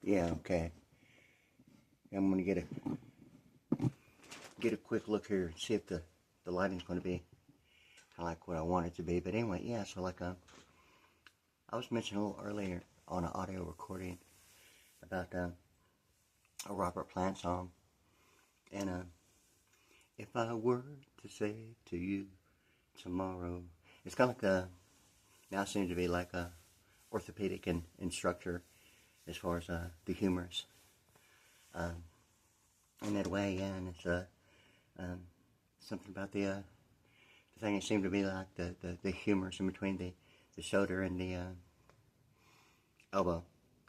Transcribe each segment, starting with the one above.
Yeah, okay. I'm gonna get a quick look here and see if the lighting's gonna be kind of like what I want it to be. But anyway, yeah. So like I was mentioning a little earlier on an audio recording about a Robert Plant song, and if I were to say to you tomorrow, it's kind of like now seems to be like a orthopedic instructor as far as the humorous. Um, in that way, yeah, and it's something about the thing. It seemed to be like the humerus in between the shoulder and the elbow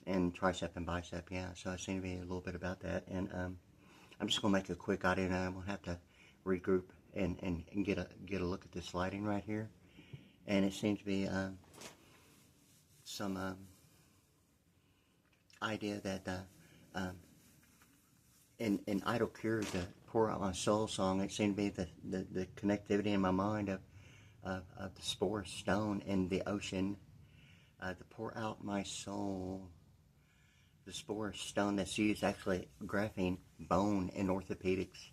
and tricep and bicep. Yeah, so it seemed to be a little bit about that. And I'm just gonna make a quick audio, and I'm gonna have to regroup and get a look at this lighting right here. And it seems to be some idea that in Idle Cure, the Pour Out My Soul song, it seemed to be the connectivity in my mind of the spore stone in the ocean, to pour out my soul. The spore stone that's used, actually graphene bone in orthopedics.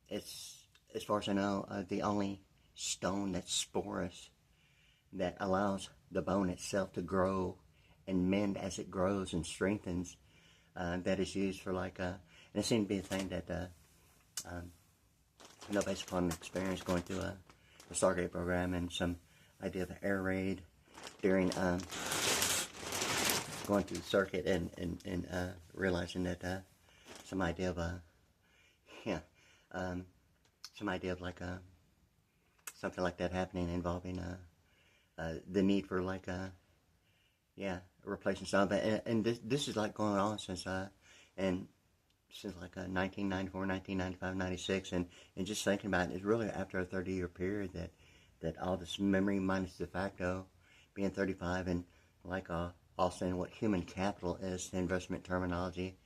It's, as far as I know, the only stone that's sporous that allows the bone itself to grow and mend as it grows and strengthens. That is used for like and it seemed to be a thing that based upon experience going through the Stargate program and some idea of air raid during going through the circuit and realizing that some idea of yeah some idea of like something like that happening involving the need for like replacing stuff. And this is like going on since since like 1994, 1995, 96, and just thinking about it, it's really after a 30-year period that all this memory minus de facto being 35, and like also in what human capital is, the investment terminology,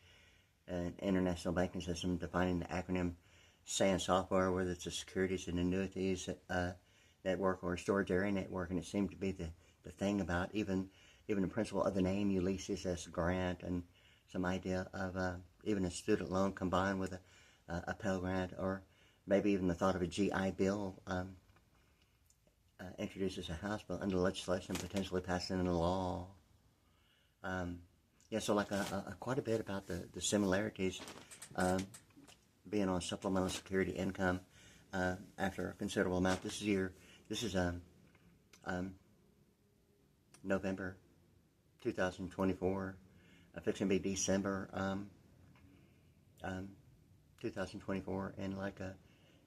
and international banking system, defining the acronym SAN software, whether it's a securities and annuities network or a storage area network, and it seemed to be the thing about even the principle of the name Ulysses S. Grant, and some idea of even a student loan combined with a Pell Grant, or maybe even the thought of a GI Bill introduces a House bill under legislation potentially passing into law. So like quite a bit about the similarities being on supplemental security income after a considerable amount. This is November 2024. Fixing to be December 2024 in like a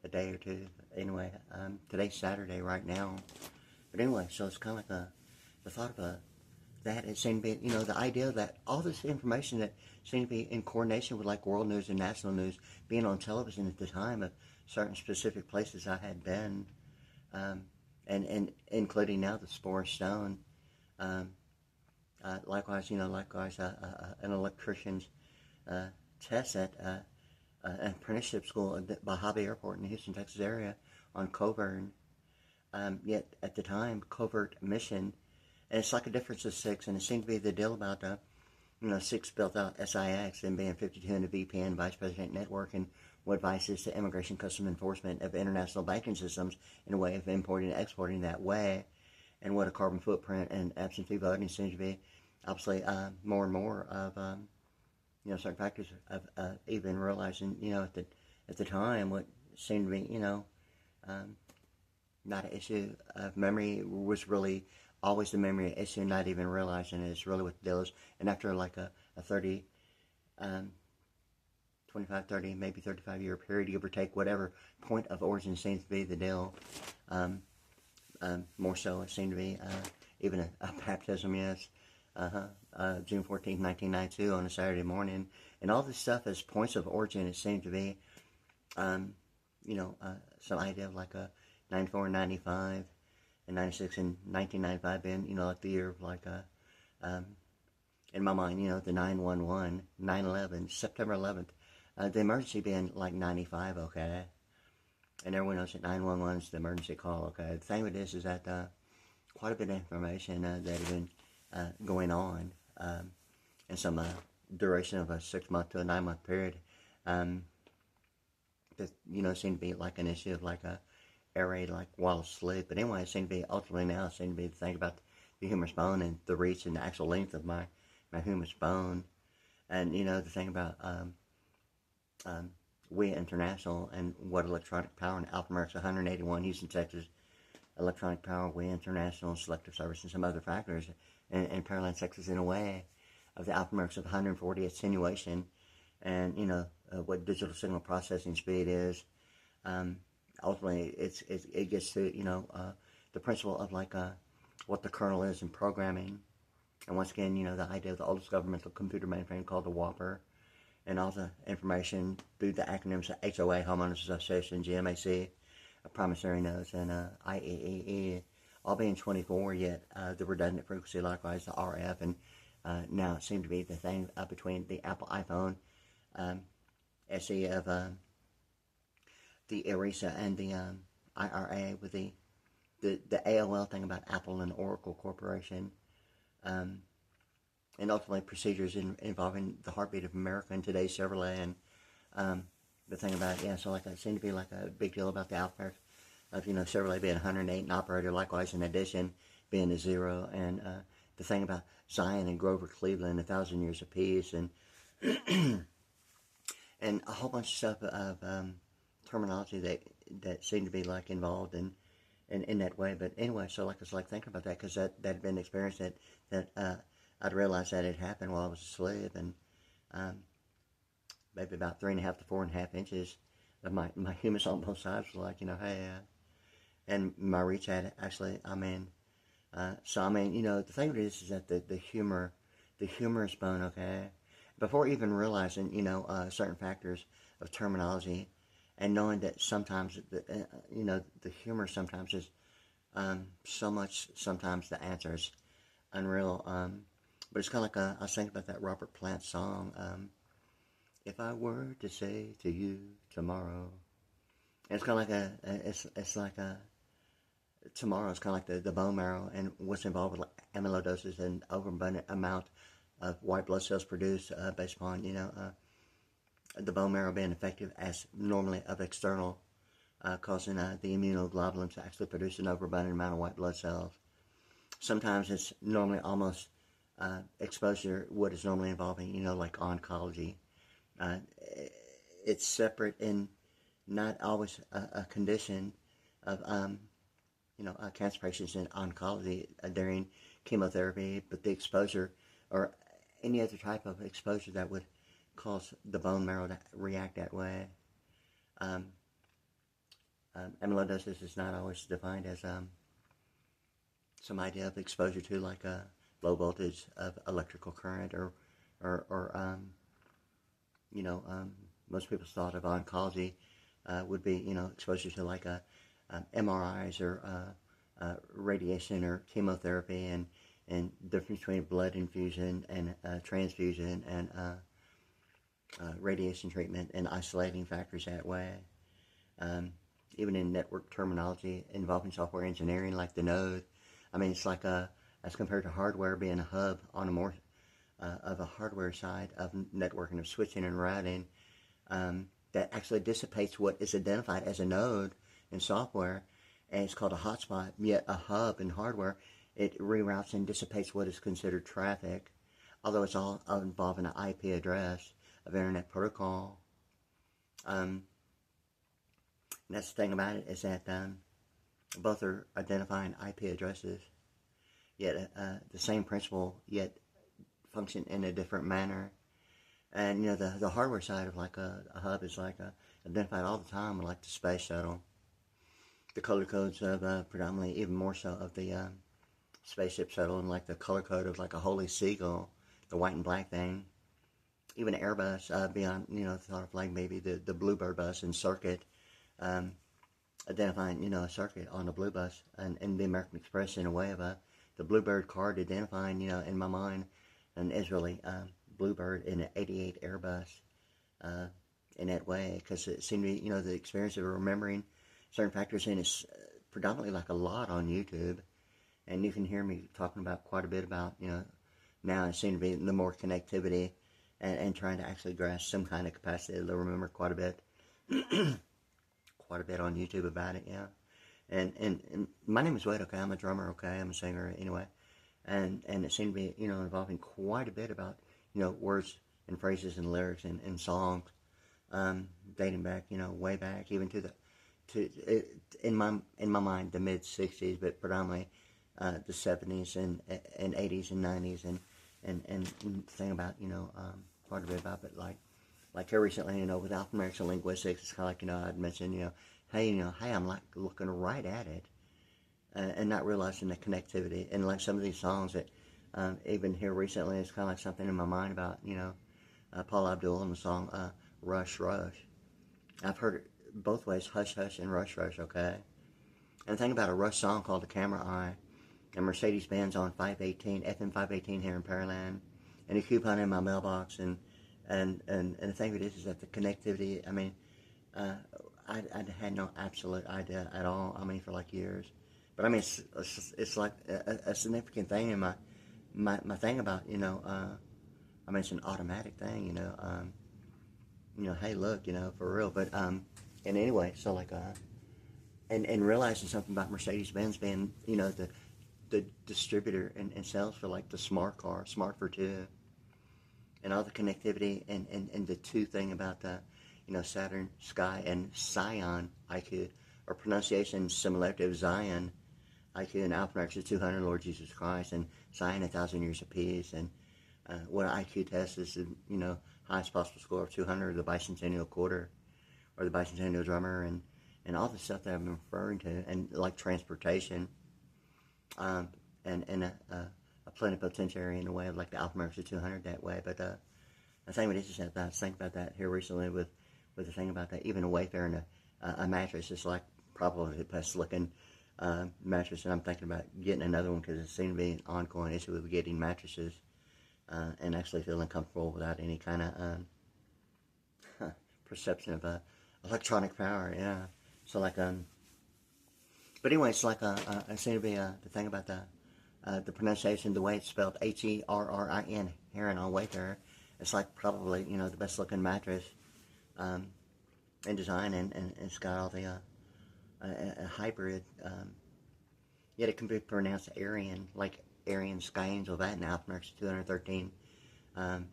day or two. Anyway, today's Saturday right now. But anyway, so it's kind of like the thought of that. It seemed to be, the idea that all this information that seemed to be in coordination with like world news and national news being on television at the time of certain specific places I had been, and including now the Spore Stone. Likewise, an electrician's test at an apprenticeship school at the Mojave Airport in the Houston, Texas area on Coburn. Yet at the time, covert mission, and it's like a difference of 6, and it seemed to be the deal about 6 built out SIX and being 52 in the VPN Vice President Network, and what advice is to Immigration Custom Enforcement of international banking systems in a way of importing and exporting that way, and what a carbon footprint and absentee voting seems to be. Obviously, more and more of certain factors of even realizing at the time what seemed to be not an issue of memory was really always the memory issue, not even realizing it's really what the deal is. And after like a 30, 25, 30, maybe 35 year period, give or take, whatever point of origin seems to be the deal. More so, it seemed to be even a baptism, yes. June 14th, 1992 on a Saturday morning. And all this stuff as points of origin, it seemed to be, some idea of like a 94 and 95 and 96 and 1995 being, like the year of like in my mind, the 9/11, 9/11, September 11th, the emergency being like 95, okay? And everyone knows that 911 is the emergency call, okay? The thing with this is that quite a bit of information that had been going on in some duration of a 6-month to a 9-month period. That, seemed to be like an issue of like a air raid like while asleep. But anyway, it seemed to be ultimately now, it seemed to be the thing about the humerus bone and the reach and the actual length of my humerus bone. And, the thing about WEA International and what electronic power and Alphameric's 181, Houston, Texas, electronic power, WEA International, selective service, and some other factors, and Paraland, Texas, in a way, of the Alphameric's of 140 attenuation, and, what digital signal processing speed is. Ultimately, it gets to, the principle of like what the kernel is in programming. And once again, the idea of the oldest governmental computer mainframe called the Whopper, and all the information through the acronyms of HOA, Homeowners Association, GMAC, promissory notes, and IEEE, all being 24, yet the redundant frequency, likewise the RF, and now it seemed to be the thing between the Apple iPhone SE of the ERISA and the IRA with the AOL thing about Apple and Oracle Corporation, and ultimately procedures involving the heartbeat of America and today's Chevrolet, and the thing about, so like it seemed to be like a big deal about the Alphabet of, Chevrolet being 108 and operator, likewise in addition being a 0, and the thing about Zion and Grover Cleveland, 1,000 years of peace, and and a whole bunch of stuff of terminology that seemed to be like involved in that way. But anyway, so like it's like thinking about that, because that had been an experience that I'd realized that it happened while I was asleep, and maybe about 3.5 to 4.5 inches of my humerus on both sides was like, hey, and my reach had actually, so the thing of it is that the humerus bone, okay, before even realizing, certain factors of terminology, and knowing that sometimes, the humor sometimes is so much, sometimes the answer is unreal. But it's kind of like I was thinking about that Robert Plant song, if I were to say to you tomorrow. And it's kind of like it's like tomorrow is kind of like the bone marrow, and what's involved with like amyloidosis and overabundant amount of white blood cells produced based upon, the bone marrow being effective as normally of external, causing the immunoglobulins to actually produce an overabundant amount of white blood cells. Sometimes it's normally almost exposure, what is normally involving, like oncology. It's separate and not always a condition of, cancer patients in oncology during chemotherapy, but the exposure or any other type of exposure that would cause the bone marrow to react that way. Amyloidosis is not always defined as some idea of exposure to like a low voltage of electrical current, or most people's thought of oncology would be, exposure to like MRIs or radiation or chemotherapy, and difference between blood infusion and transfusion and radiation treatment, and isolating factors that way. Even in network terminology involving software engineering, like the node, it's like as compared to hardware being a hub on a more of a hardware side of networking, of switching and routing, that actually dissipates what is identified as a node in software, and it's called a hotspot, yet a hub in hardware. It reroutes and dissipates what is considered traffic, although it's all involving an IP address of Internet Protocol. And that's the thing about it, is that both are identifying IP addresses, yet the same principle, yet function in a different manner. And the hardware side of like a hub is like identified all the time, like the space shuttle. The color codes of predominantly, even more so, of the spaceship shuttle, and like the color code of like a holy seagull, the white and black thing. Even Airbus, beyond, thought of like maybe the Bluebird bus and circuit, identifying, a circuit on the blue bus, and the American Express in a way of the Bluebird card identifying, in my mind, an Israeli Bluebird in an 88 Airbus in that way, because it seemed to be, the experience of remembering certain factors, and it's predominantly like a lot on YouTube, and you can hear me talking about quite a bit about, now it seems to be the more connectivity and trying to actually grasp some kind of capacity to remember quite a bit. Quite a bit on YouTube about it, yeah. And my name is Wade, okay? I'm a drummer, okay? I'm a singer, anyway. And it seemed to be, involving quite a bit about, words and phrases and lyrics and songs, dating back, way back, even in my mind, the mid-'60s, but predominantly the '70s and '80s and '90s, and thing about, quite a bit about, but like here recently, with alphanumeric linguistics, it's kind of like, I'd mentioned, hey, I'm like looking right at it, and not realizing the connectivity, and like some of these songs that, even here recently, it's kind of like something in my mind about, Paul Abdul and the song, Rush, Rush. I've heard it both ways, Hush, Hush, and Rush, Rush, okay? And the thing about a Rush song called The Camera Eye, and Mercedes-Benz on 518, FM 518 here in Pearland, and a coupon in my mailbox, and the thing of it is that the connectivity, I mean, I had no absolute idea at all, for like years. But I mean, it's like a significant thing in my thing about, it's an automatic thing, hey, look, for real. But, and anyway, so like, and realizing something about Mercedes-Benz being, the distributor and sales for like the smart car, Smart for Two, and all the connectivity and the two thing about the, Saturn, Sky, and Scion IQ, or pronunciation similarity of Zion IQ, and alphanumeric is 200, Lord Jesus Christ, and Zion 1,000 years of peace, and what IQ test is, highest possible score of 200, the bicentennial quarter, or the bicentennial drummer, and all the stuff that I've been referring to, and like transportation, and a plenipotentiary in a way of like the alphanumeric is 200 that way. But the thing with this is that I was thinking about that here recently with the thing about that, even a Wayfair and a mattress is like probably the best looking mattress, and I'm thinking about getting another one because it seems to be an ongoing issue with getting mattresses and actually feeling comfortable without any kind of perception of electronic power, yeah. So like but anyway, it's like it seems to be the thing about the pronunciation, the way it's spelled, Herrin, Heron on Wayfair. It's like probably, the best looking mattress in design, and it's got all the a hybrid, yet it can be pronounced Aryan, like Aryan, Sky Angel, that, and alphanumeric 213.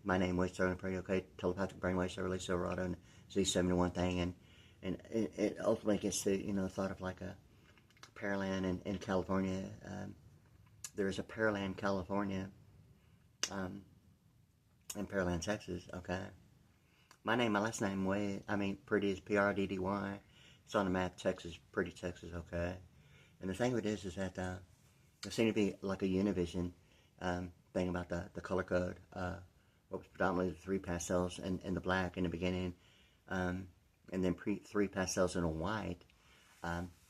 My name, Waste Sterling, pretty okay, telepathic brainwave, so release Silverado, and Z71 thing, and it ultimately gets to, thought of like a Pearland in California. There is a Pearland, California, in Pearland, Texas, okay? My last name, Wade, Pretty is Prddy. It's on the map, Texas, Pretty, Texas, okay? And the thing of it is that there seemed to be like a Univision thing about the color code, what was predominantly the 3 pastels and the black in the beginning, and then 3 pastels and a white,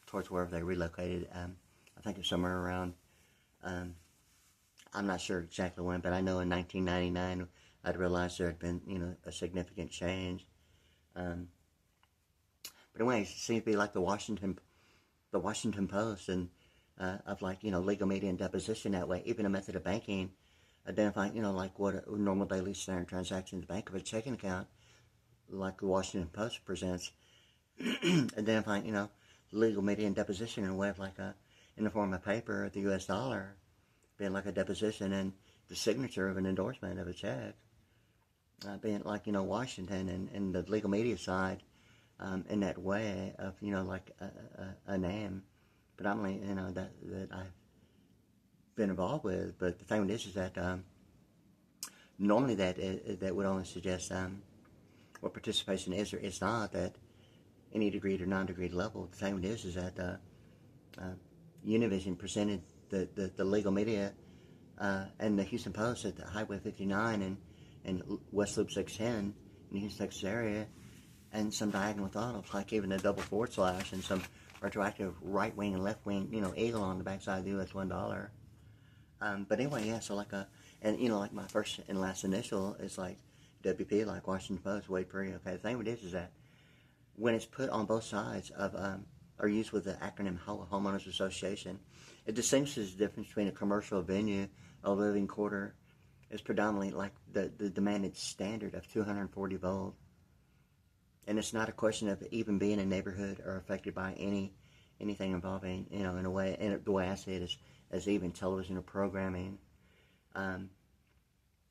towards wherever they relocated. I think it's somewhere around, I'm not sure exactly when, but I know in 1999 I'd realized there had been, a significant change. But anyway, it seems to be like the Washington Post, and of like, legal media and deposition that way, even a method of banking, identifying, like what a normal daily standard transaction in the bank of a checking account, like the Washington Post presents, identifying, legal media and deposition in a way of like in the form of paper, the U.S. dollar, being like a deposition, and the signature of an endorsement of a check, being like, Washington, and the legal media side, in that way of, like a name, predominantly, that I've been involved with. But the thing is that normally that would only suggest what participation is or is not at any degree or non-degree level. The thing is that Univision presented the legal media and the Houston Post at the Highway 59 and West Loop 610 in the Houston, Texas area, and some diagonal thought of like even a double forward slash and some retroactive right wing and left wing, eagle on the backside of the US $1. But anyway, yeah, so like like my first and last initial is like WP, like Washington Post, Wade Prairie. Okay, the thing with this is that when it's put on both sides of, or used with the acronym Homeowners Association, it distinguishes the difference between a commercial venue, a living quarter, is predominantly like the demanded standard of 240 volt. And it's not a question of even being in a neighborhood or affected by anything involving, in a way, and the way I see it is as even television or programming.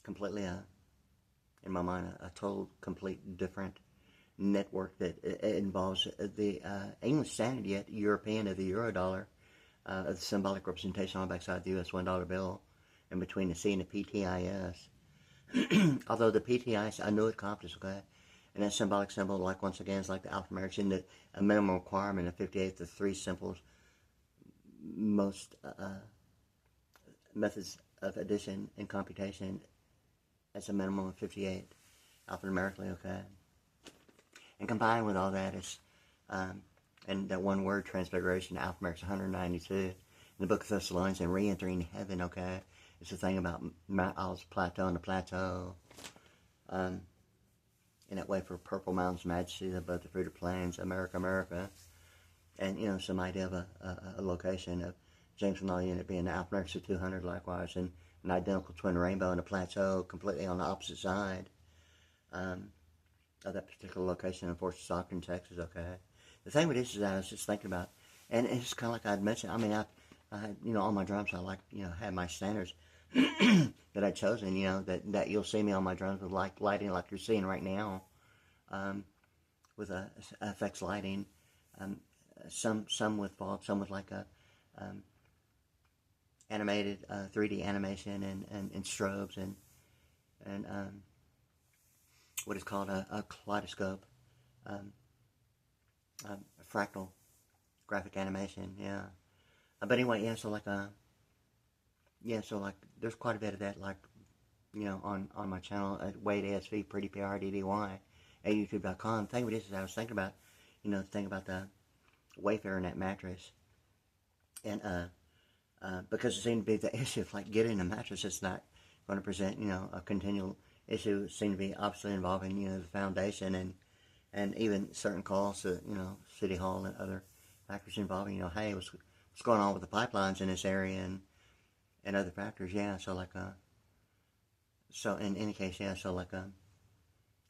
Completely, in my mind, a total, complete different network that it involves the English standard, yet European of the euro dollar, of the symbolic representation on the backside of the US $1 bill, and between the C and the PTIS. Although the PTIS, I knew it accomplished, okay? And that symbolic symbol, like once again, is like the alphanumeric, a minimum requirement of 58 to 3 symbols. Most methods of addition and computation as a minimum of 58 alphanumerically, okay? And combined with all that is, and that one word transfiguration, alphanumeric's 192. In the book of Thessalonians, and re-entering heaven, okay? It's the thing about Mount Olive's plateau and the plateau. In that way for purple mountains, majesty above the fruited plains, America, America. And, some idea of a location of James Law unit being the alphanumeric of 200 likewise, and an identical twin rainbow in a plateau completely on the opposite side of that particular location in Fort Stockton, Texas, okay? The thing with this is that I was just thinking about, and it's kind of like I'd mentioned, I mean, I on my drums, I like, had my standards that I'd chosen, that you'll see me on my drums with lighting like you're seeing right now, with FX lighting, some with fog, some with like a animated 3D animation and strobes and what is called a kaleidoscope, a fractal graphic animation, yeah. But anyway, yeah. So like there's quite a bit of that, like, on my channel at Wade ASV, Pretty PRDDY, at YouTube.com. The thing with this is I was thinking about, the Wayfarer in that mattress, and because it seemed to be the issue of like getting a mattress that's not going to present, a continual issue. It seemed to be obviously involving, the foundation and even certain calls to, City Hall and other factors involving, hey, what's going on with the pipelines in this area and other factors, yeah. So like, so in any case, yeah. So like, I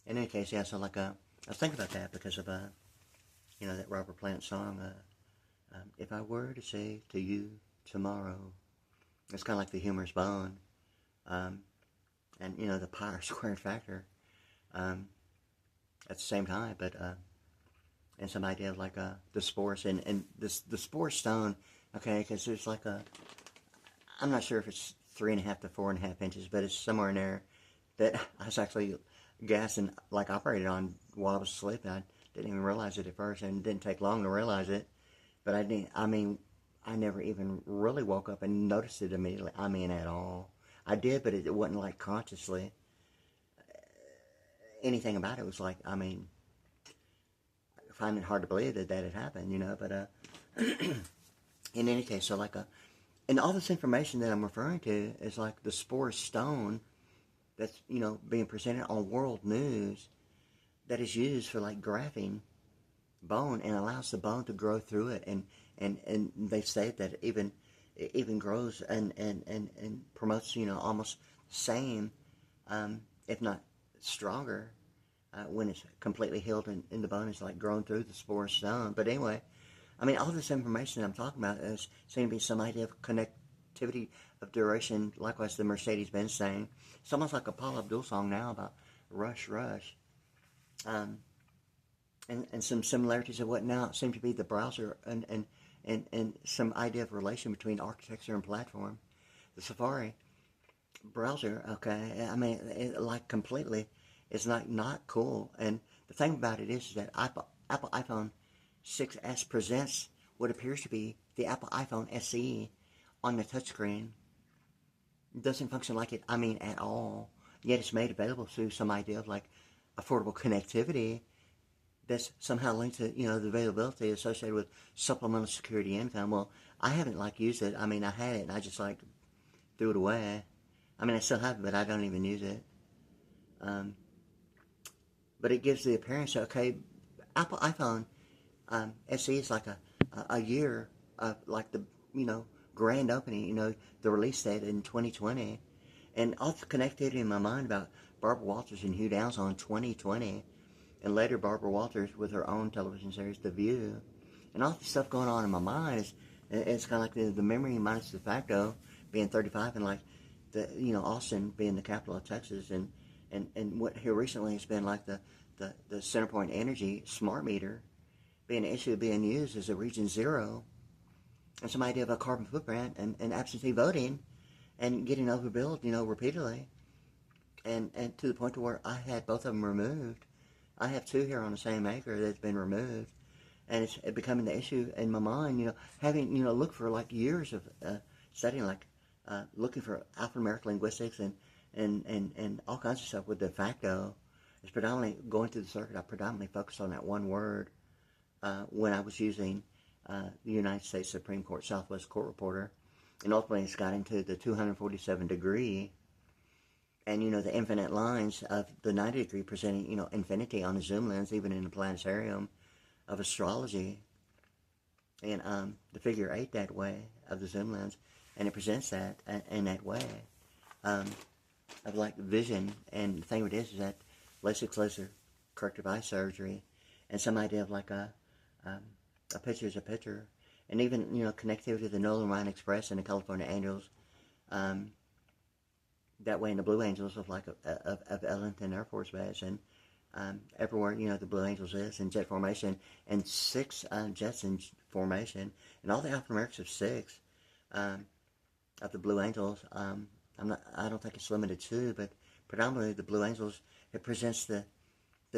was thinking about that because of, that Robert Plant song, if I were to say to you tomorrow, it's kind of like the humorous bone, and the pi squared factor, at the same time, but and some idea of like the spores and the spore stone, okay, because there's like I'm not sure if it's 3.5 to 4.5 inches, but it's somewhere in there that I was actually gassed and like operated on while I was asleep, and I didn't even realize it at first, and it didn't take long to realize it. But I never even really woke up and noticed it immediately. At all. I did, but it wasn't like consciously anything about it. Was like, I find it hard to believe that had happened, but in any case, so like and all this information that I'm referring to is like the spore stone that's, being presented on world news that is used for like graphing bone and allows the bone to grow through it, and they say that it even grows and promotes, almost same, if not stronger, when it's completely healed in the bone. It's like growing through the spore stone. But anyway, all this information that I'm talking about is seems to be some idea of connectivity of duration. Likewise, the Mercedes-Benz thing. It's almost like a Paul Abdul song now about rush, rush. And some similarities of what now seem to be the browser and some idea of relation between architecture and platform. The Safari browser, okay, it completely is not cool. And the thing about it is that Apple iPhone 6s presents what appears to be the Apple iPhone SE on the touchscreen. It doesn't function like it, at all. Yet it's made available through some idea of like affordable connectivity that's somehow linked to, the availability associated with supplemental security income. Well, I haven't used it. I had it and I just threw it away. I still have it, but I don't even use it. But it gives the appearance, okay, Apple iPhone SE is like a year of like the, grand opening, the release date in 2020. And all the connectivity in my mind about Barbara Walters and Hugh Downs on 2020, and later Barbara Walters with her own television series, The View, and all the stuff going on in my mind is, it's kind of like the memory minus the facto, being 35, and like Austin being the capital of Texas, and what here recently has been like the Centerpoint Energy smart meter being an issue being used as a region zero, and some idea of a carbon footprint and absentee voting and getting overbilled, repeatedly, and to the point to where I had both of them removed. I have two here on the same acre that's been removed, and it's becoming the issue in my mind, having, looked for like years of studying, like looking for alphanumeric linguistics and all kinds of stuff with de facto. It's predominantly going through the circuit. I predominantly focused on that one word when I was using the United States Supreme Court Southwest Court Reporter, and ultimately it's got into the 247 degree, and the infinite lines of the 90 degree presenting infinity on a zoom lens, even in the planetarium of astrology, and the figure 8 that way of the zoom lens, and it presents that in that way of like vision. And the thing with it is that LASIK laser corrective eye surgery, and some idea of like a picture is a picture, and even connectivity to the Nolan Ryan Express and the California Angels, that way in the Blue Angels of like of Ellington Air Force Base, and everywhere the Blue Angels is in jet formation, and 6 jets in formation, and all the alphanumerics of 6 of the Blue Angels. I don't think it's limited to, but predominantly the Blue Angels. It presents the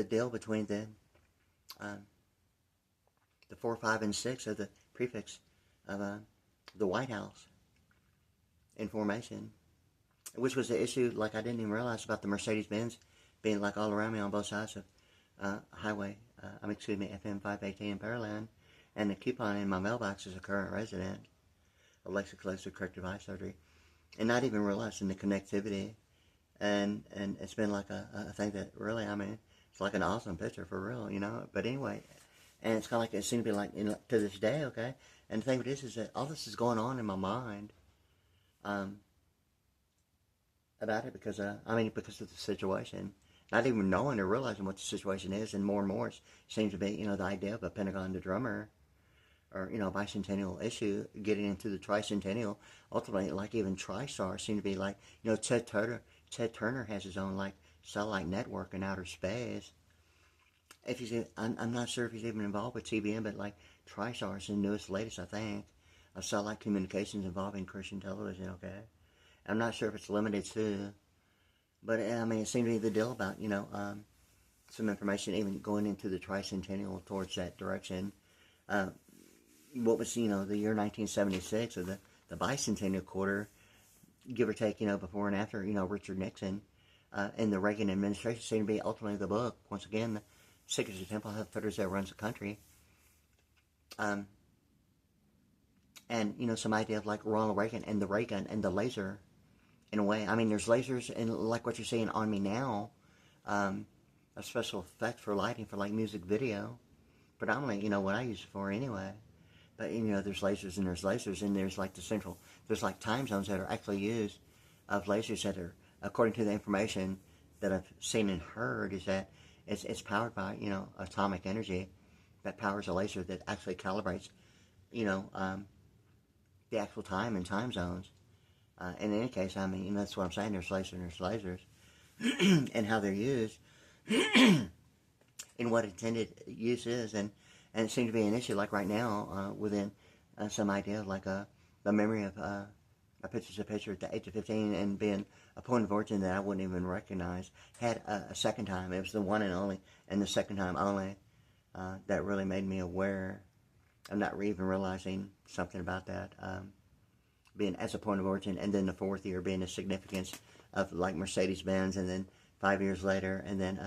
deal between the 4, 5, and 6 of the prefix of the White House in formation, which was the issue. Like I didn't even realize about the Mercedes-Benz being like all around me on both sides of highway. FM 518 in Pearland, and the coupon in my mailbox is a current resident of LASIK laser corrective eye surgery, and not even realizing the connectivity. And it's been like a thing that really, it's like an awesome picture for real, But anyway, and it's kind of like it seemed to be like to this day, okay. And the thing with this is that all this is going on in my mind, about it because because of the situation, not even knowing or realizing what the situation is, and more it seems to be the idea of a Pentagon the drummer, or bicentennial issue getting into the tricentennial. Ultimately, like even TriStar seem to be like Ted Turner has his own like satellite network in outer space. If he's, I'm not sure if he's even involved with TBN, but like TriStar is the newest, latest, I think, of satellite communications involving Christian television. Okay, I'm not sure if it's limited to, but it seemed to be the deal about some information even going into the tricentennial towards that direction. What was the year 1976 or the bicentennial quarter, give or take, before and after, Richard Nixon and the Reagan administration seemed to be ultimately the book. Once again, the Secrets of the Temple of Fetters that runs the country. And, some idea of like Ronald Reagan and the laser, in a way. There's lasers, and like what you're seeing on me now, a special effect for lighting for like music video, predominantly, what I use it for anyway. But, there's lasers, and there's like there's like time zones that are actually used of lasers that are, according to the information that I've seen and heard, is that it's powered by, atomic energy that powers a laser that actually calibrates, the actual time and time zones. In any case, that's what I'm saying. There's lasers, and how they're used, and what intended use is, and it seems to be an issue like right now within some idea of like the memory of a picture's a picture at the age of 15, and being a point of origin that I wouldn't even recognize. Had a second time. It was the one and only, and the second time only, that really made me aware. I'm not even realizing something about that, being as a point of origin, and then the fourth year being the significance of like Mercedes-Benz, and then 5 years later, and then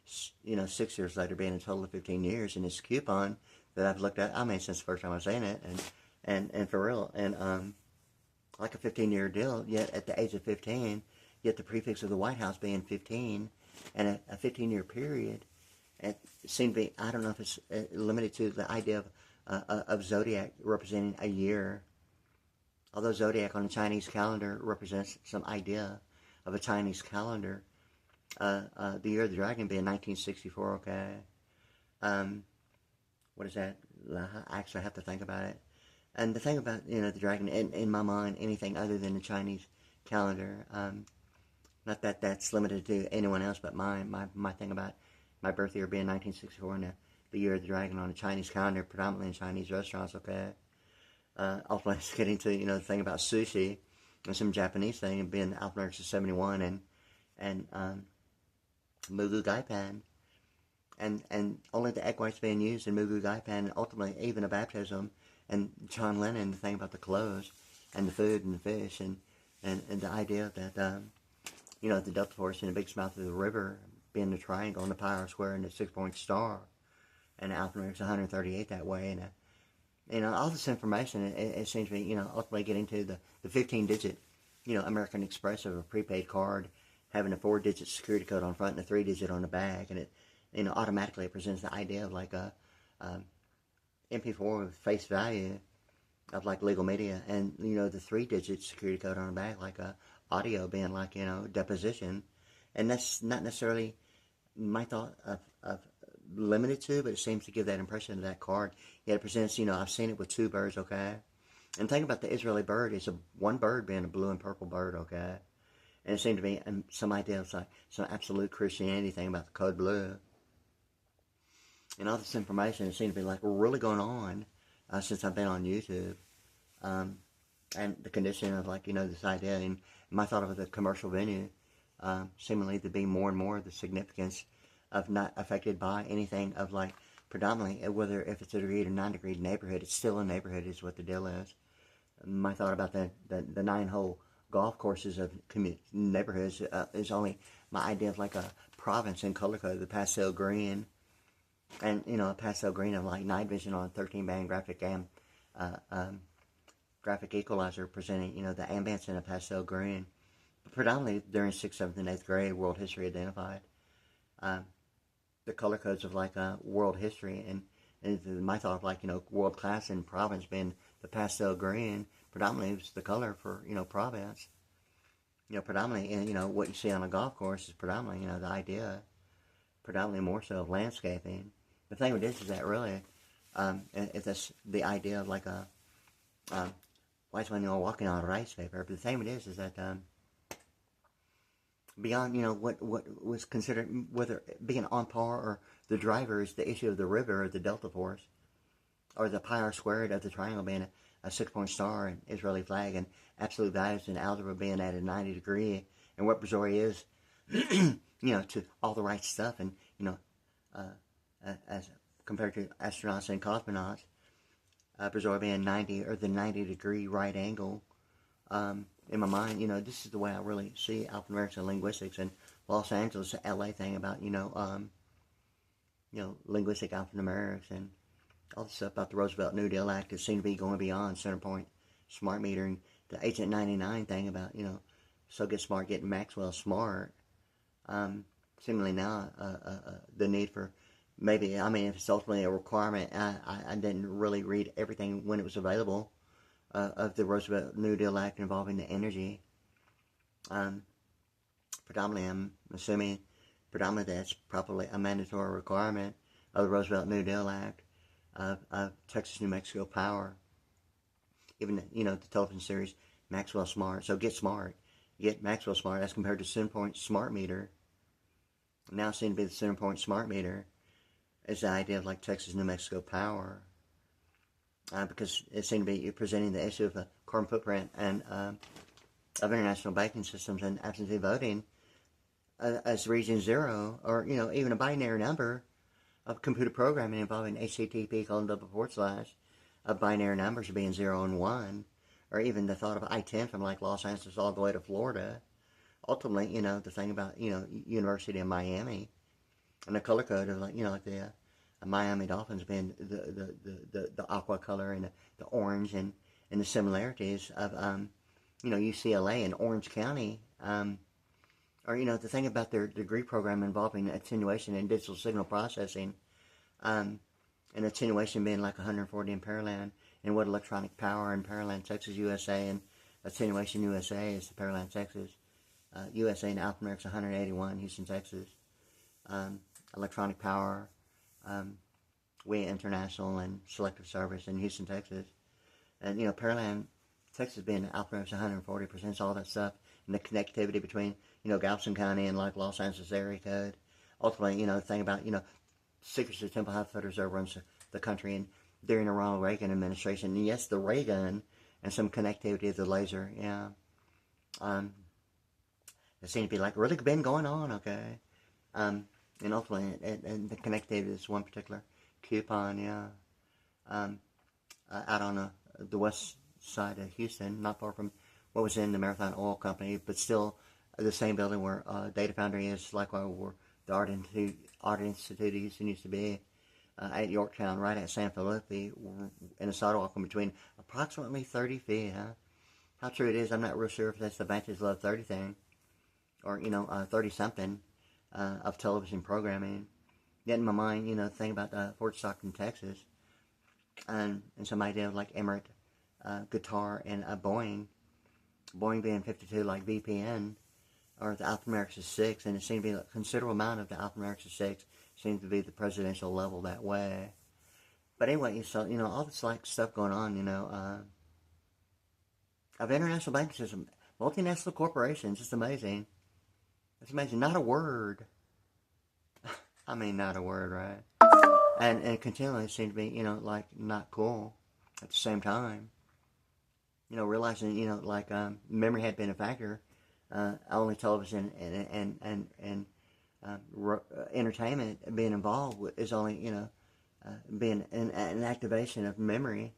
6 years later being a total of 15 years, and this coupon that I've looked at, since the first time I was saying it, and for real, and like a 15-year deal, yet at the age of 15, yet the prefix of the White House being 15, and a 15-year period, it seemed to be, I don't know if it's limited to the idea of zodiac representing a year, although zodiac on the Chinese calendar represents some idea of a Chinese calendar. The year of the dragon being 1964, okay? What is that? I actually have to think about it. And the thing about, the dragon, in my mind, anything other than the Chinese calendar, not that that's limited to anyone else but mine. My thing about my birth year being 1964 and the year of the dragon on a Chinese calendar, predominantly in Chinese restaurants, okay? Also, let's get into, the thing about sushi and some Japanese thing, and being Alpha America 71 and Mugu Gaipan. And only the egg whites being used in Mugu Gaipan, and ultimately even a baptism, and John Lennon, the thing about the clothes and the food and the fish, and the idea that, the Delta Force in the biggest mouth of the river being the triangle and the Pi Square and the 6-point star, and Alpha America's 138 that way, and all this information, it seems to be, ultimately getting to the 15-digit, American Express of a prepaid card, having a 4-digit security code on front and a 3-digit on the back, and it, automatically it presents the idea of like a MP4 with face value of like legal media, and the 3-digit security code on the back, like audio being like deposition, and that's not necessarily my thought of limited to, but it seems to give that impression of that card. Yet it presents, I've seen it with 2 birds, okay, and think about the Israeli bird, it's one bird being a blue and purple bird, okay, and it seemed to be some idea of like some absolute Christianity thing about the code blue. And all this information, it seems to be like really going on since I've been on YouTube. And the condition of like, this idea, and my thought of the commercial venue, seemingly to be more and more the significance of not affected by anything of like predominantly, whether if it's a degree or 9-degree neighborhood, it's still a neighborhood is what the deal is. My thought about the 9-hole golf courses of neighborhoods is only my idea of like a province in color code, the pastel green. And, a pastel green of like night vision on a 13-band graphic equalizer presenting, the ambience in a pastel green. But predominantly during 6th, 7th, and 8th grade, world history identified. The color codes of like world history and my thought of like, world class and province being the pastel green, predominantly was the color for, province. Predominantly, and, what you see on a golf course is predominantly, the idea, predominantly more so of landscaping. The thing with this is that really, if that's the idea of like a, white when you're walking on rice paper, but the thing with this is that, beyond, what was considered, whether being on par or the driver is the issue of the river or the Delta Force, or the pi r squared of the triangle being a 6-point star and Israeli flag, and absolute values in algebra being at a 90 degree, and what Brazori is, to all the right stuff, and, as compared to astronauts and cosmonauts, Brazori being 90, or the 90 degree right angle, in my mind, this is the way I really see alphanumerics and linguistics, and Los Angeles, the LA thing about, linguistic alphanumerics, and all the stuff about the Roosevelt New Deal Act that seemed to be going beyond center point smart metering, the Agent 99 thing about, so get smart, getting Maxwell smart, seemingly now, the need for maybe, if it's ultimately a requirement, I didn't really read everything when it was available, of the Roosevelt New Deal Act involving the energy. Predominantly, I'm assuming, that's probably a mandatory requirement of the Roosevelt New Deal Act of Texas, New Mexico Power. Even, the television series, Maxwell Smart. So get smart. Get Maxwell Smart as compared to center point smart meter. Now seen to be the center point smart meter is the idea of like Texas, New Mexico Power. Because it seemed to be presenting the issue of the carbon footprint and of international banking systems and absentee voting as region 0, or, even a binary number of computer programming involving HTTP : of binary numbers being 0 and 1, or even the thought of I-10 from like Los Angeles all the way to Florida. Ultimately, the thing about, University of Miami and the color code of like, like the Miami Dolphins being the aqua color and the orange, and the similarities of, UCLA and Orange County, or, the thing about their degree program involving attenuation and digital signal processing, and attenuation being like 140 in Pearland, and what electronic power in Pearland, Texas, USA, and attenuation USA is the Pearland, Texas, USA and Alphanumerics 181, Houston, Texas. Electronic Power, WEA International, and Selective Service in Houston, Texas. And, Pearland, Texas being Alphanumerics 140%, all that stuff, and the connectivity between, Galveston County and, like, Los Angeles area code. Ultimately, the thing about, secrets of Temple High Foot Reserve runs the country, and during the Ronald Reagan administration, and yes, the ray gun, and some connectivity of the laser, yeah. It seemed to be, like, really been going on, okay. And ultimately, and the connectivity is one particular coupon, yeah. Out on the west side of Houston, not far from what was in the Marathon Oil Company, but still the same building where Data Foundry is, like where the Art Institute of Houston used to be, at Yorktown, right at San Felipe, in a sidewalk in between approximately 30 feet, huh? How true it is, I'm not real sure if that's the Vantage Love 30 thing, or, 30-something of television programming. Yet in my mind, the thing about Fort Stockton, Texas, and some idea of, like, Emirate guitar and a Boeing being 52 like VPN, or the Alphanumerics is 6, and it seemed to be a considerable amount of the Alphanumerics is 6 seems to be the presidential level that way. But anyway, so, all this, like, stuff going on, of international banking system, multinational corporations, it's amazing. It's amazing. Not a word. I mean, not a word, right? And it continually seemed to be, like, not cool at the same time. Realizing, memory had been a factor. Only television and entertainment being involved is only, being an activation of memory.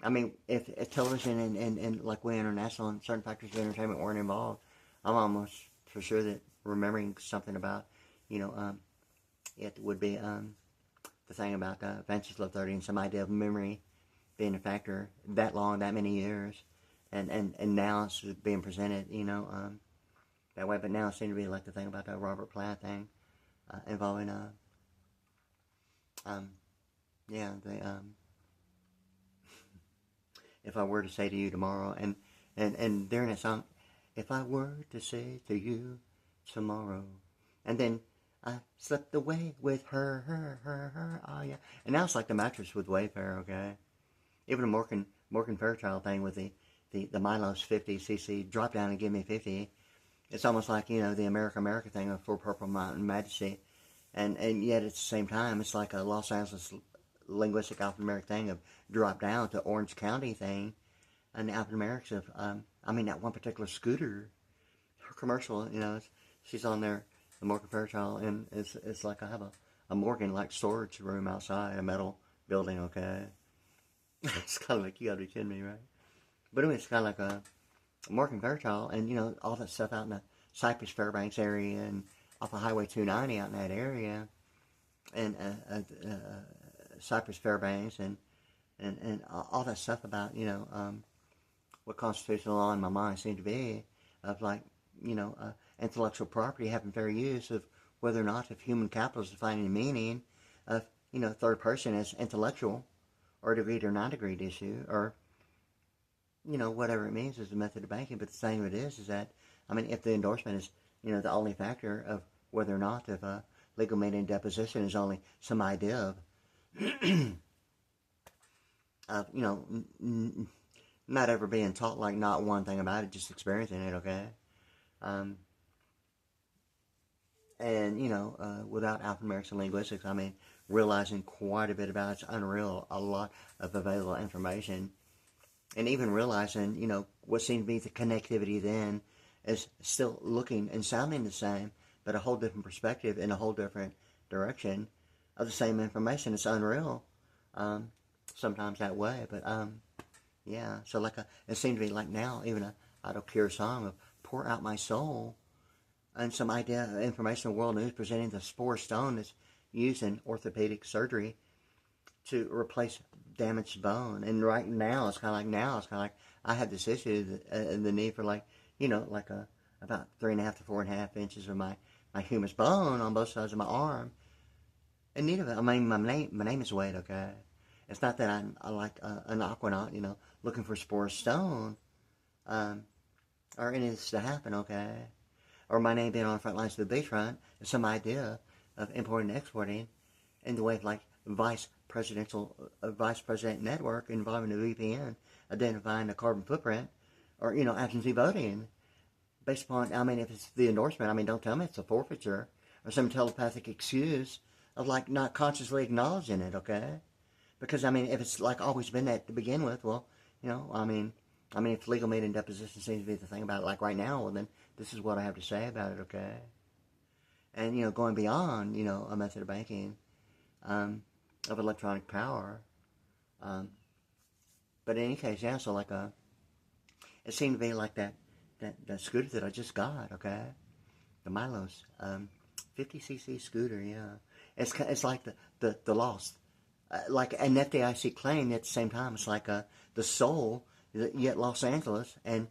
I mean, if television and like WEA International and certain factors of entertainment weren't involved, I'm almost for sure that remembering something about, it would be the thing about Vantage Love 30 and some idea of memory being a factor that long, that many years, and now it's being presented, that way. But now it seems to be like the thing about that Robert Platt thing involving, if I were to say to you tomorrow, and during that song, if I were to say to you tomorrow, and then I slept away with her, oh yeah. And now it's like the mattress with Wayfair, okay? Even a Morgan Fairchild thing with the Milo's 50cc, drop down and give me 50. It's almost like, the America thing of For Purple Mountain Majesty. And yet at the same time, it's like a Los Angeles linguistic alphanumeric thing of drop down to Orange County thing. And the alphanumerics of, that one particular scooter, her commercial, she's on there, the Morgan Fairchild, and it's like I have a Morgan, like, storage room outside, a metal building, okay? It's kind of like, you gotta be kidding me, right? But anyway, it's kind of like a Morgan Fairchild, and, all that stuff out in the Cypress Fairbanks area and off of Highway 290 out in that area, and Cypress Fairbanks, and all that stuff about, what constitutional law in my mind seemed to be of, like, intellectual property having fair use of whether or not if human capital is defining the meaning of, third person as intellectual, or agreed or not agreed issue, or, whatever it means is the method of banking. But the thing of it is that, if the endorsement is, the only factor of whether or not if a legal meaning deposition is only some idea of, not ever being taught, like, not one thing about it, just experiencing it, okay? Without alphanumerics and linguistics, realizing quite a bit about it's unreal, a lot of available information. And even realizing, what seemed to be the connectivity then is still looking and sounding the same, but a whole different perspective in a whole different direction of the same information. It's unreal, sometimes that way, but, yeah. So, like, it seemed to be like now, even a Otto Cure song of Pour Out My Soul, and some idea of information of world news presenting the spore stone that's used in orthopedic surgery to replace damaged bone. And right now, it's kind of like I have this issue, the need for, like, about 3.5 to 4.5 inches of my humerus bone on both sides of my arm. In need of it. My name is Wade, okay? It's not that I'm like an aquanaut, looking for spore stone, or any of this to happen, okay? or my name being on the front lines of the beachfront, is some idea of importing and exporting in the way of like vice president network involving the VPN, identifying the carbon footprint, or, you know, absentee voting. Based upon, I mean, if it's the endorsement, I mean, don't tell me it's a forfeiture or some telepathic excuse of like not consciously acknowledging it, okay? Because, I mean, if it's like always been that to begin with, well, you know, I mean, if legal meeting deposition seems to be the thing about it, like right now, well, then this is what I have to say about it, okay? And, you know, going beyond, you know, a method of banking, of electronic power. But in any case, yeah, so like it seemed to be like that scooter that I just got, okay? The Milos, 50cc scooter, yeah. It's like the Lost. Like an FDIC claim at the same time. It's like the Soul, yet Los Angeles, and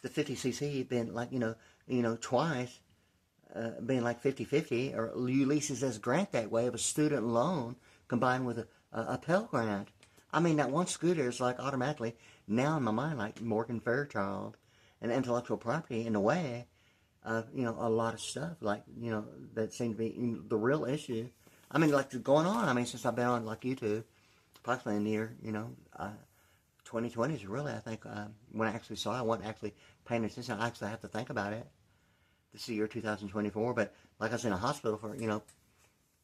the 50cc been like, you know, twice, being like 50-50, or Ulysses S. Grant that way of a student loan combined with a Pell Grant. I mean, that one scooter is like automatically now in my mind like Morgan Fairchild and intellectual property in a way of, you know, a lot of stuff like, you know, that seemed to be the real issue. I mean, like going on. I mean, since I've been on like YouTube, approximately in the year, you know, 2020 is really, I think, when I actually saw it, I wasn't actually paying attention. I actually have to think about it. This is the year 2024, but like I was in a hospital for, you know,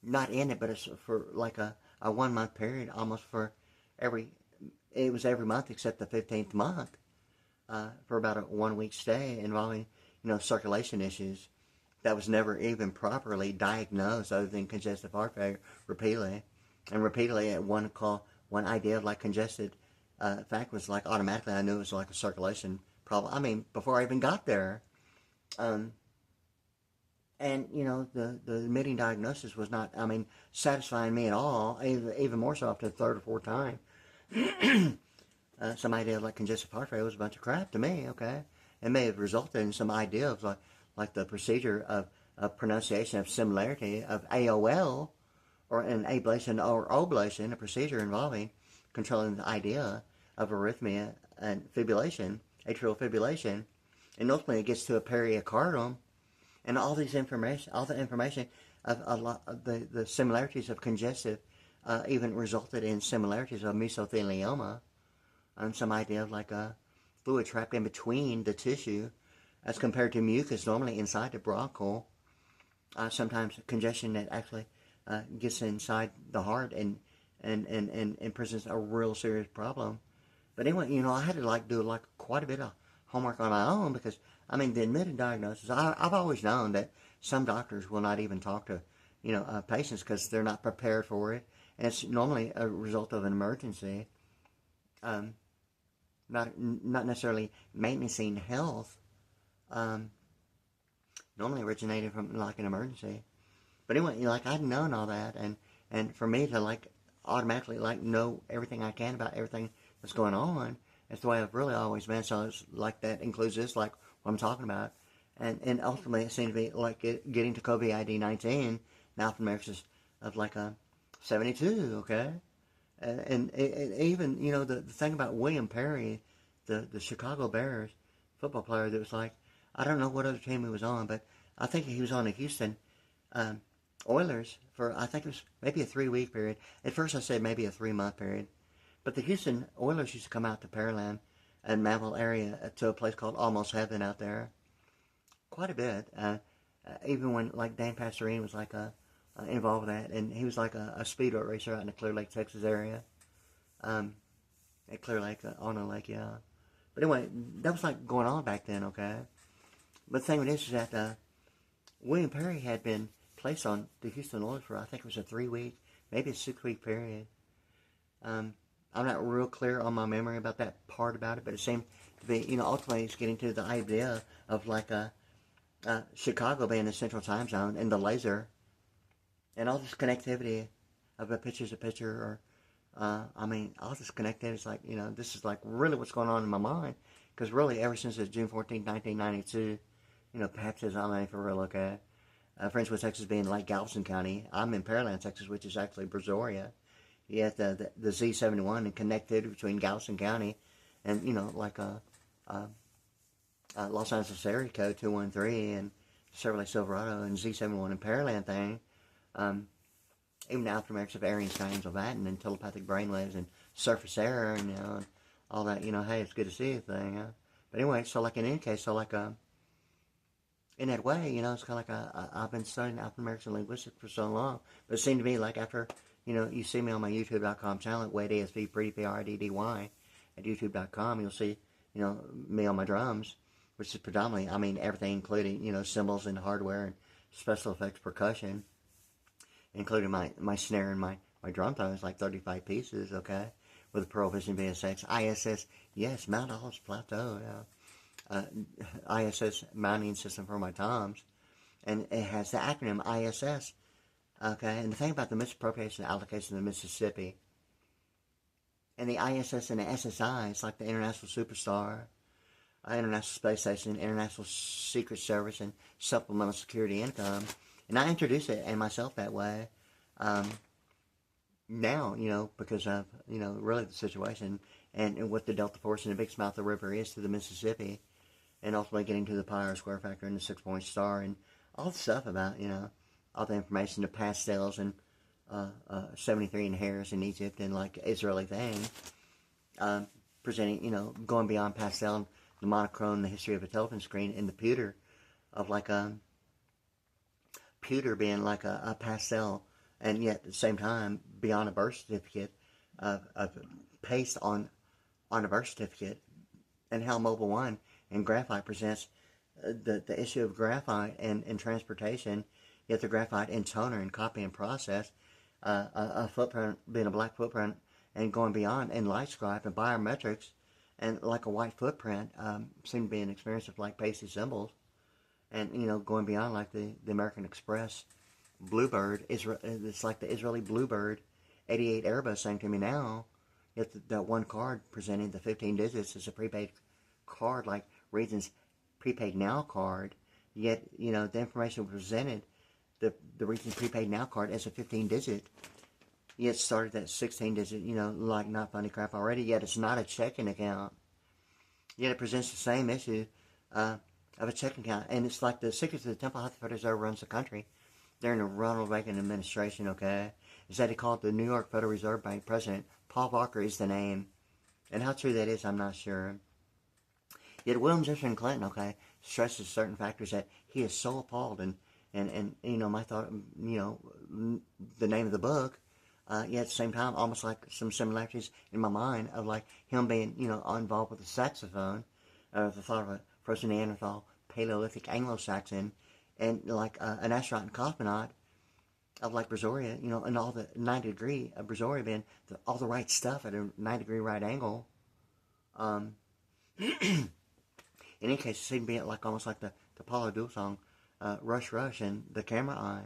not in it, but it's for like a 1 month period, almost for it was every month except the 15th month, for about a 1 week stay involving, you know, circulation issues that was never even properly diagnosed other than congestive heart failure repeatedly. And repeatedly at one idea of like congested fact was like automatically I knew it was like a circulation problem. I mean, before I even got there. And, you know, the admitting diagnosis was not, I mean, satisfying me at all, even more so after the third or fourth time. Some idea of like congestive heart failure was a bunch of crap to me, okay? It may have resulted in some idea of like the procedure of pronunciation of similarity of AOL, or an ablation or oblation, a procedure involving controlling the idea of arrhythmia and fibrillation, atrial fibrillation, and ultimately it gets to a pericardium. And all the information of a lot of the similarities of congestive even resulted in similarities of mesothelioma, and some idea of like a fluid trapped in between the tissue as compared to mucus normally inside the bronchial. Sometimes congestion that actually gets inside the heart and presents a real serious problem. But anyway, you know, I had to like do like quite a bit of homework on my own because, I mean, the admitted diagnosis, I've always known that some doctors will not even talk to, you know, patients because they're not prepared for it. And it's normally a result of an emergency, not necessarily maintaining health, normally originated from like an emergency. But anyway, you know, like I'd known all that, and for me to like automatically like know everything I can about everything that's going on, that's the way I've really always been. So it's like that includes this, like what I'm talking about. And ultimately it seemed to be like getting to COVID-19 now from America's of like a 72, okay? And even, you know, the thing about William Perry, the Chicago Bears football player that was like, I don't know what other team he was on, but I think he was on the Houston Oilers for, I think it was maybe a 3-week period. At first I said maybe a 3-month period. But the Houston Oilers used to come out to Pearland and Manville area to a place called Almost Heaven out there quite a bit. Even when like Dan Pastorini was like involved with that, and he was like a speedboat racer out in the Clear Lake, Texas area. At Clear Lake, on a lake, yeah. But anyway, that was like going on back then, okay? But the thing with this is that William Perry had been placed on the Houston Oilers for, I think it was a 3-week, maybe a 6-week period. I'm not real clear on my memory about that part about it, but it seemed to be, you know, ultimately it's getting to the idea of like Chicago being the central time zone and the laser and all this connectivity of a picture-to-picture, or I mean, all this connectivity is like, you know, this is like really what's going on in my mind, because really ever since June 14, 1992, you know, perhaps it's on for real, okay? Frenchwood, Texas being like Galveston County. I'm in Pearland, Texas, which is actually Brazoria. You have the Z71 and connectivity between Galveston County and, you know, like Los Angeles area code 213 and Chevrolet Silverado and Z71 and Pearland thing. Even the alphanumerics of Aryan Skies of that, and then telepathic brainwaves and surface error and, and all that, hey, it's good to see you thing. But anyway, so like in any case, so like in that way, it's kind of like I've been studying alphanumerics and linguistics for so long, but it seemed to me like after, you see me on my YouTube.com channel at Wade ASV, Pretty P-R-I-D-D-Y, at YouTube.com, you'll see, me on my drums, which is predominantly, everything including, cymbals and hardware and special effects percussion, including my snare and my drum tones, like 35 pieces, okay, with a Pearl Vision VSX, ISS, yes, Mount Olive's Plateau, ISS mounting system for my toms, and it has the acronym ISS, okay, and the thing about the misappropriation allocation of the Mississippi, and the ISS and the SSI, it's like the International Superstar, International Space Station, International Secret Service, and Supplemental Security Income. And I introduce it and myself that way now, because of, really the situation and what the Delta Force and the Big Mouth of the river is to the Mississippi, and ultimately getting to the pi square factor and the 6-point star and all the stuff about, all the information, the pastels and 73 and hairs in Egypt and like Israeli thing, presenting, going beyond pastel and the monochrome, the history of a television screen, and the pewter of like pewter being like a pastel, and yet at the same time beyond a birth certificate of paste on a birth certificate, and how Mobile One and graphite presents the issue of graphite and transportation, yet the graphite in toner and copy and process, a footprint being a black footprint and going beyond, and light scribe and biometrics, and like a white footprint seem to be an experience of like pasty symbols, and going beyond like the American Express Bluebird, it's like the Israeli Bluebird 88 Airbus saying to me now, yet that one card presenting the 15 digits as a prepaid card, like Regions Prepaid Now card, yet, the information presented, the Regions Prepaid Now card as a 15-digit, yet started that 16-digit, like not funny crap already, yet it's not a checking account, yet it presents the same issue of a checking account, and it's like the Secrets of the Temple, how the Federal Reserve runs the country during the Ronald Reagan administration, okay, is that he called the New York Federal Reserve Bank president, Paul Volcker is the name, and how true that is, I'm not sure. Yet William Jefferson Clinton, okay, stresses certain factors that he is so appalled, and my thought, the name of the book, yet at the same time, almost like some similarities in my mind of like him being, involved with the saxophone, the thought of a frozen Neanderthal, Paleolithic Anglo-Saxon, and like an astronaut and cosmonaut of like Brazoria, and all the 90 degree of Brazoria being all the right stuff at a 90-degree right angle. In any case, it seemed to be like almost like the Paulo Duel song, Rush Rush, and the Camera Eye.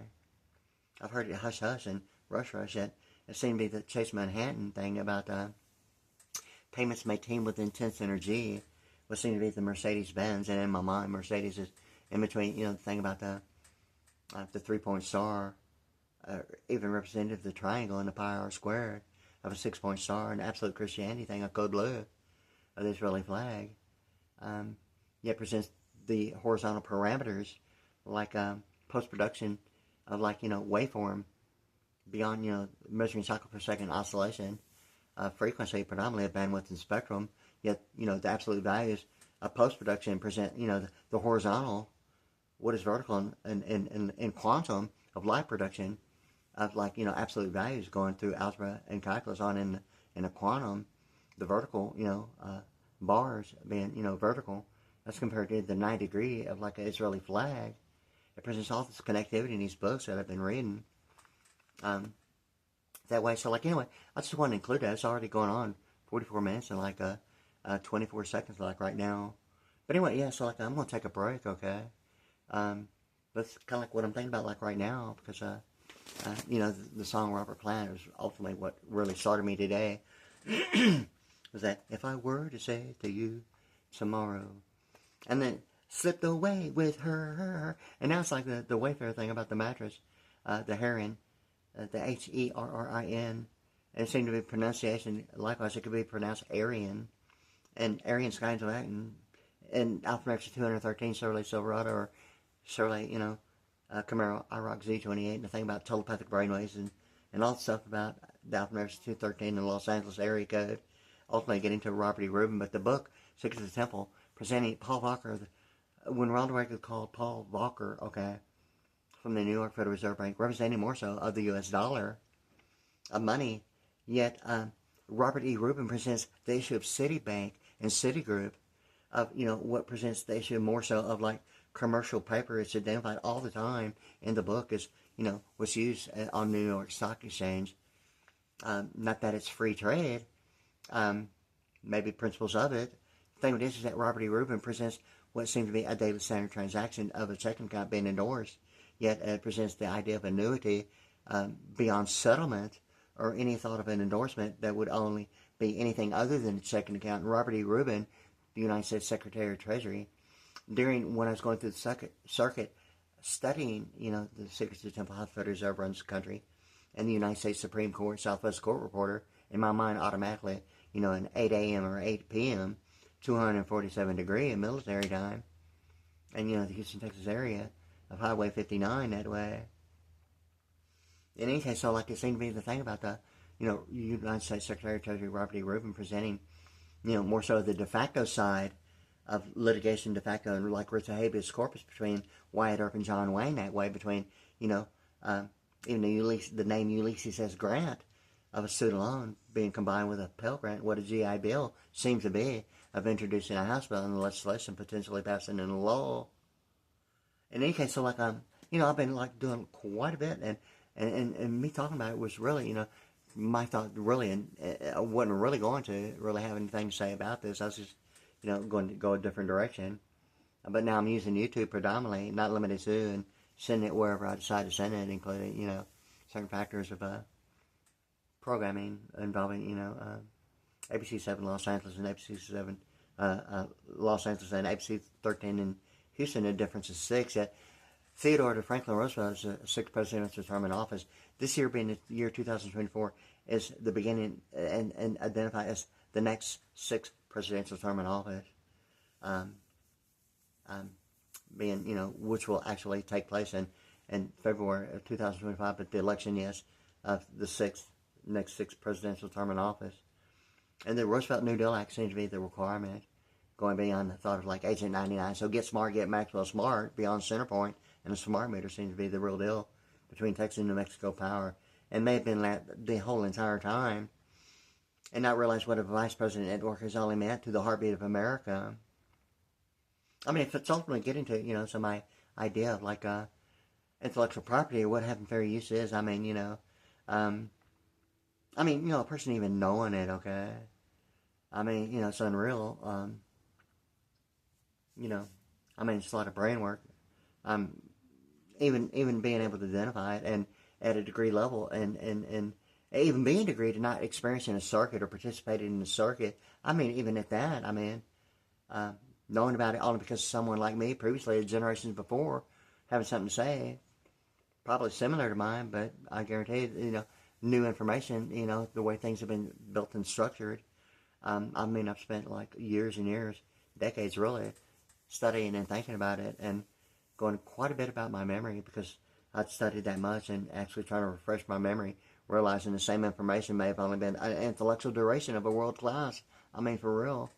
I've heard it Hush Hush and Rush Rush, yet it seemed to be the Chase Manhattan thing about payments may team with intense energy, what seemed to be the Mercedes-Benz, and in my mind, Mercedes is in between, the thing about the 3-point star, even representative of the triangle and the pi r squared of a 6-point star, and absolute Christianity thing, a code bleu of the Israeli flag. Yet presents the horizontal parameters like post-production of like, waveform beyond, measuring cycle per second oscillation, frequency predominantly of bandwidth and spectrum, yet, the absolute values of post-production present, the horizontal, what is vertical and quantum of light production of like, absolute values going through algebra and calculus on in a quantum, the vertical, bars being, vertical, that's compared to the 90 degree of like an Israeli flag. It presents all this connectivity in these books that I've been reading. That way, so like anyway, I just want to include that. It's already going on 44 minutes and like 24 seconds like right now. But anyway, yeah, so like I'm going to take a break, okay? That's kind of like what I'm thinking about like right now, because, the song Robert Plant is ultimately what really started me today. Was that, if I were to say to you tomorrow, and then slipped away with her, and now it's like the Wayfarer thing about the mattress, the heron, the Herrin, and it seemed to be pronunciation, likewise it could be pronounced Aryan, and Aryan Skies of that, and alphanumerics 213 Chevrolet Silverado, or Surely, you know, Camaro IROC Z28 and the thing about telepathic brainwaves and all the stuff about the alphanumeric 213 in the Los Angeles area code, ultimately getting to Robert E. Rubin. But the book, Secrets of the Temple, presenting Paul Volcker, when Ronald Reagan called Paul Volcker, okay, from the New York Federal Reserve Bank, representing more so of the U.S. dollar, of money, yet Robert E. Rubin presents the issue of Citibank and Citigroup of, you know, what presents the issue more so of like commercial paper. It's identified all the time in the book as, you know, was used on New York Stock Exchange. Not that it's free trade, maybe principles of it. The thing with this is that Robert E. Rubin presents what seems to be a daily standard transaction of a checking account being endorsed, yet it presents the idea of annuity beyond settlement or any thought of an endorsement that would only be anything other than a checking account. And Robert E. Rubin, the United States Secretary of Treasury, during when I was going through the circuit studying, you know, the Secrets of the Temple, how the Federal Reserve runs the country, and the United States Supreme Court Southwest Court Reporter, in my mind automatically, you know, an 8 a.m. or 8 p.m., 247 degree in military time, and, you know, the Houston, Texas area of Highway 59 that way. In any case, so like it seemed to be the thing about the, you know, United States Secretary of Treasury Robert E. Rubin presenting, you know, more so the de facto side of litigation de facto and like writs of habeas corpus between Wyatt Earp and John Wayne that way, between, you know, even the name Ulysses S. Grant of a suit alone being combined with a Pell Grant, what a GI Bill seems to be, of introducing a House bill and legislation potentially passing into law. In any case, so like you know, I've been like doing quite a bit, and me talking about it was really, you know, my thought really, and I wasn't really going to really have anything to say about this. I was just, you know, going to go a different direction. But now I'm using YouTube predominantly, not limited to, and sending it wherever I decide to send it, including, you know, certain factors of programming involving, you know, ABC 7 Los Angeles and ABC 7 Los Angeles and ABC 13 in Houston. The difference is 6. Yet Theodore Franklin Roosevelt is the 6th presidential term in office. This year being the year 2024 is the beginning and identified as the next 6th presidential term in office. Being, you know, which will actually take place in February of 2025, but the election, yes, of the next sixth presidential term in office. And the Roosevelt New Deal Act seems to be the requirement, going beyond the thought of like Agent 99. So get smart, get Maxwell smart, beyond Centerpoint, and the smart meter seems to be the real deal between Texas and New Mexico power. And may have been that the whole entire time, and not realize what a vice president network has only meant to the heartbeat of America. I mean, if it's ultimately getting to, you know, some idea of like intellectual property or what having fair use is, I mean, you know, you know, a person even knowing it, okay? I mean, you know, it's unreal. You know, I mean, it's a lot of brain work. Even being able to identify it and at a degree level and even being a degree to not experiencing a circuit or participating in the circuit. I mean, even at that, I mean, knowing about it only because someone like me previously, generations before, having something to say, probably similar to mine, but I guarantee you know, new information, you know, the way things have been built and structured. I mean, I've spent like years and years, decades really, studying and thinking about it and going quite a bit about my memory because I'd studied that much and actually trying to refresh my memory, realizing the same information may have only been an intellectual duration of a world class. I mean, for real.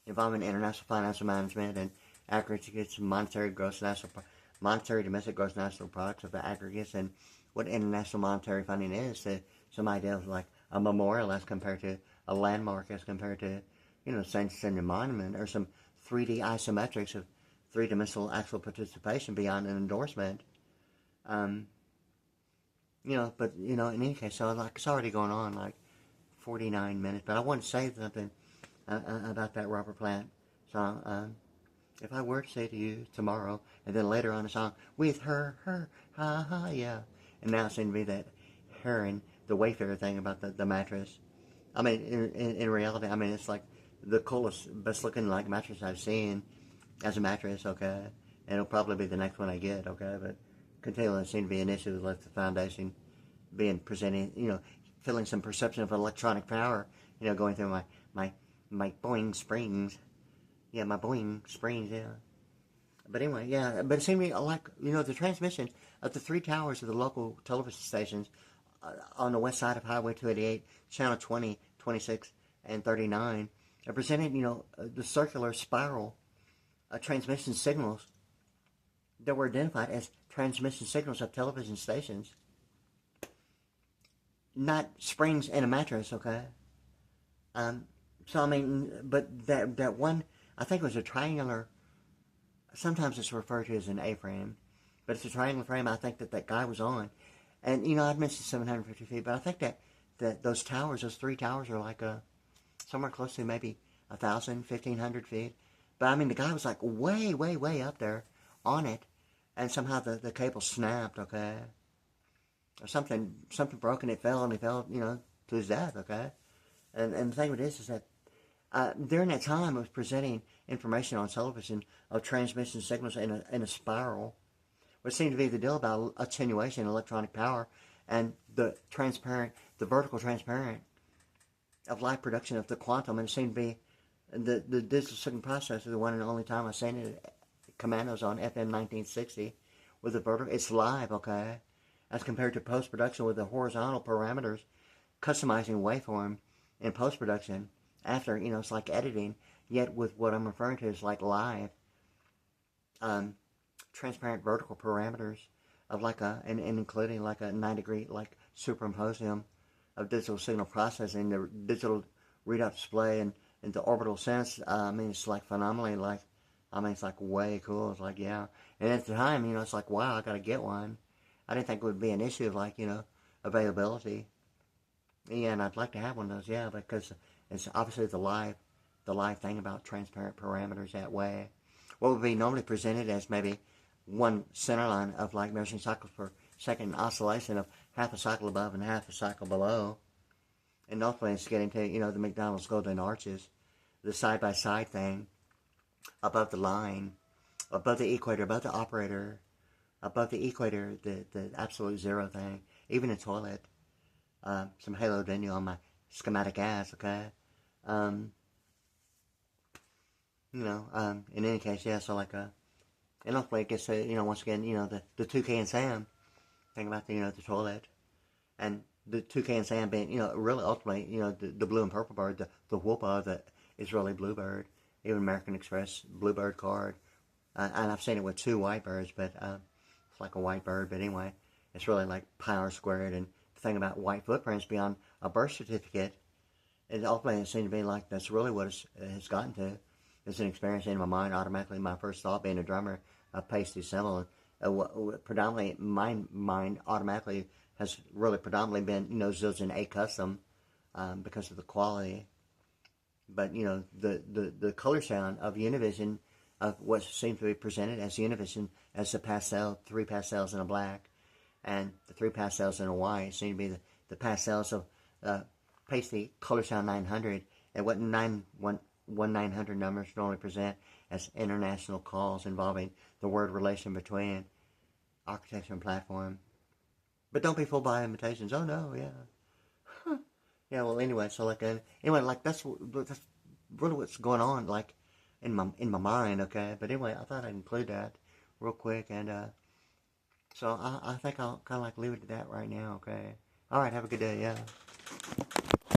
Involving international financial management and aggregates monetary domestic gross national products of the aggregates and what international monetary funding is to some idea of like a memorial as compared to a landmark as compared to, you know, a monument or some 3D isometrics of three-dimensional actual participation beyond an endorsement. You know, but, you know, in any case, so like it's already going on like 49 minutes, but I want to say something about that Robert Plant song. If I were to say to you tomorrow, and then later on the song, with her, ha ha, yeah. And now it seems to be that her and the Wayfarer thing about the mattress. I mean, in reality, I mean, it's like the coolest, best looking like mattress I've seen as a mattress, okay? And it'll probably be the next one I get, okay? But continually seems to be an issue with the foundation being presented, you know, feeling some perception of electronic power, you know, going through my Boeing springs. Yeah, my Boeing springs, yeah. But anyway, yeah. But it seemed to me like, the transmission of the three towers of the local television stations on the west side of Highway 288, Channel 20, 26, and 39, presented, the circular spiral transmission signals that were identified as transmission signals of television stations. Not springs in a mattress, okay? So, I mean, but that one, I think it was a triangular, sometimes it's referred to as an A-frame, but it's a triangular frame I think that guy was on. And, I'd mentioned 750 feet, but I think that those towers, those three towers are like somewhere close to maybe 1,000, 1,500 feet. But, I mean, the guy was like way, way, way up there on it, and somehow the cable snapped, okay? Or something broke and it fell, and he fell, to his death, okay? And the thing with this is that during that time, it was presenting information on television of transmission signals in a spiral, which seemed to be the deal about attenuation, electronic power, and the vertical transparent of light production of the quantum. And it seemed to be the digital signal processor, the one and only time I've seen it, Commandos on FM 1960, with the vertical. It's live, okay? As compared to post-production with the horizontal parameters, customizing waveform in post-production after, it's like editing, yet with what I'm referring to is like live, transparent vertical parameters of like and including like a 9-degree like superimposium of digital signal processing, the digital readout display and the orbital sense. I mean, it's like phenomenally like, it's like way cool. It's like, yeah. And at the time, it's like, wow, I got to get one. I didn't think it would be an issue of like, availability. Yeah, and I'd like to have one of those, yeah, because it's obviously the live thing about transparent parameters that way. What would be normally presented as maybe one center line of like measuring cycles per second oscillation of half a cycle above and half a cycle below. And ultimately it's getting to, the McDonald's golden arches, the side-by-side thing, above the line, above the equator, above the operator, above the equator, the absolute zero thing, even a toilet, some halo venue on my schematic ass, okay? In any case, yeah, so like, and hopefully it gets to, once again, the Toucan and Sam thing about the toilet, and the Toucan and Sam being, really ultimately, the blue and purple bird, the whoopa, the Israeli bluebird, even American Express bluebird card, and I've seen it with two white birds, but it's like a white bird, but anyway, it's really like power squared, and the thing about white footprints beyond a birth certificate, it ultimately seemed to be like that's really what it's gotten to. It's an experience in my mind. Automatically, my first thought being a drummer, a pasty cymbal, predominantly my mind automatically has really predominantly been, Zildjian A custom, because of the quality. But, the color sound of Univision, of what seems to be presented as Univision, as the pastel, 3 pastels in a black, and the 3 pastels in a white, seem to be the pastels of pasty color sound 900, and what 900 numbers normally present as international calls involving the word relation between architecture and platform. But don't be fooled by imitations. Oh no, yeah. Yeah, well anyway, so like anyway, like that's really what's going on like in my mind, okay? But anyway, I thought I'd include that real quick, and so I think I'll kinda like leave it at that right now, okay? Alright, have a good day, yeah.